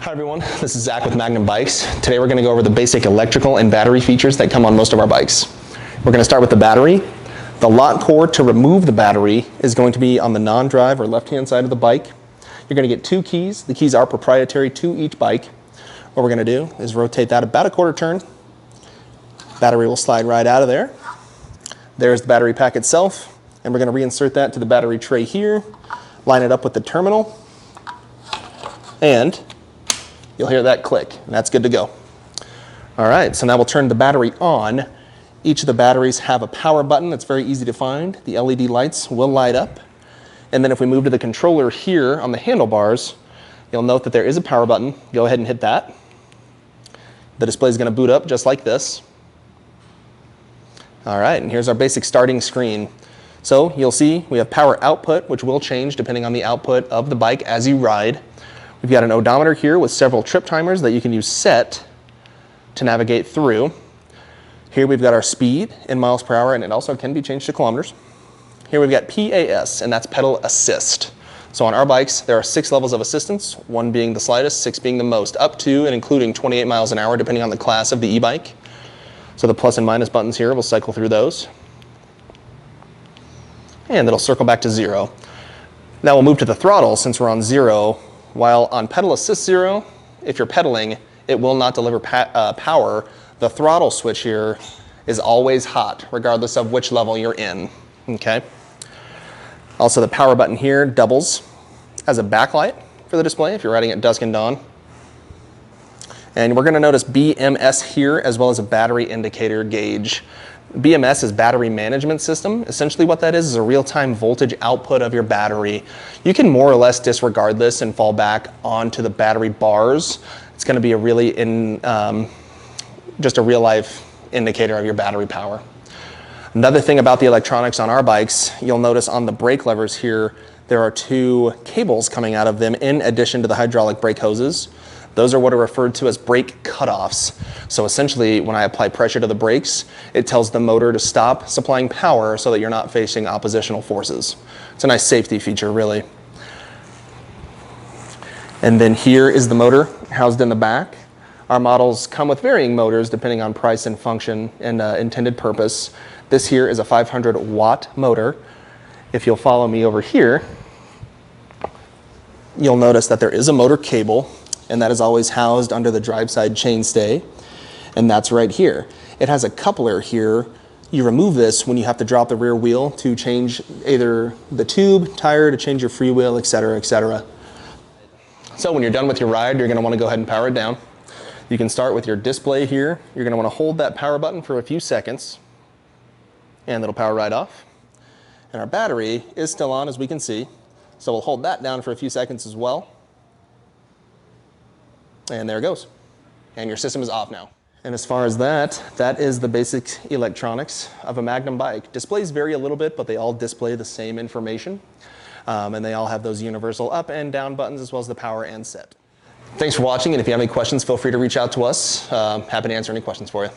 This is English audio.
Hi everyone, this is Zach with Magnum Bikes. Today we're going to go over the basic electrical and battery features that come on most of our bikes. We're going to start with the battery. The lock cord to remove the battery is going to be on the non-drive or left-hand side of the bike. You're going to get two keys. The keys are proprietary to each bike. What we're going to do is rotate that about a quarter turn. Battery will slide right out of there. There's the battery pack itself, and we're going to reinsert that to the battery tray here, line it up with the terminal, and you'll hear that click, and that's good to go. All right, so now we'll turn the battery on. Each of the batteries have a power button that's very easy to find. The LED lights will light up. And then if we move to the controller here on the handlebars, you'll note that there is a power button. Go ahead and hit that. The display is going to boot up just like this. All right, and here's our basic starting screen. So you'll see we have power output, which will change depending on the output of the bike as you ride. We've got an odometer here with several trip timers that you can use set to navigate through. Here we've got our speed in miles per hour, and it also can be changed to kilometers. Here we've got PAS, and that's pedal assist. So on our bikes, there are 6 levels of assistance, 1 being the slightest, 6 being the most, up to and including 28 miles an hour, depending on the class of the e-bike. So the plus and minus buttons here, we'll cycle through those. And it'll circle back to 0. Now we'll move to the throttle since we're on 0. While on pedal assist 0, if you're pedaling, it will not deliver power. The throttle switch here is always hot, regardless of which level you're in, okay? Also, the power button here doubles as a backlight for the display if you're riding at dusk and dawn. And we're gonna notice BMS here, as well as a battery indicator gauge. BMS is battery management system. Essentially what that is a real-time voltage output of your battery. You can more or less disregard this and fall back onto the battery bars. It's going to be a really just a real-life indicator of your battery power. Another thing about the electronics on our bikes, you'll notice on the brake levers here, there are 2 cables coming out of them in addition to the hydraulic brake hoses. Those are what are referred to as brake cutoffs. So essentially, when I apply pressure to the brakes, it tells the motor to stop supplying power so that you're not facing oppositional forces. It's a nice safety feature, really. And then here is the motor housed in the back. Our models come with varying motors depending on price and function and intended purpose. This here is a 500-watt motor. If you'll follow me over here, you'll notice that there is a motor cable, and that is always housed under the drive side chainstay, and that's right here. It has a coupler here. You remove this when you have to drop the rear wheel to change either the tube, tire, to change your freewheel, etc., etc. So when you're done with your ride, you're going to want to go ahead and power it down. You can start with your display here. You're going to want to hold that power button for a few seconds, and it'll power right off. And our battery is still on, as we can see, so we'll hold that down for a few seconds as well. And there it goes. And your system is off now. And as far as that is the basic electronics of a Magnum bike. Displays vary a little bit, but they all display the same information. And they all have those universal up and down buttons, as well as the power and set. Thanks for watching, and if you have any questions, feel free to reach out to us. Happy to answer any questions for you.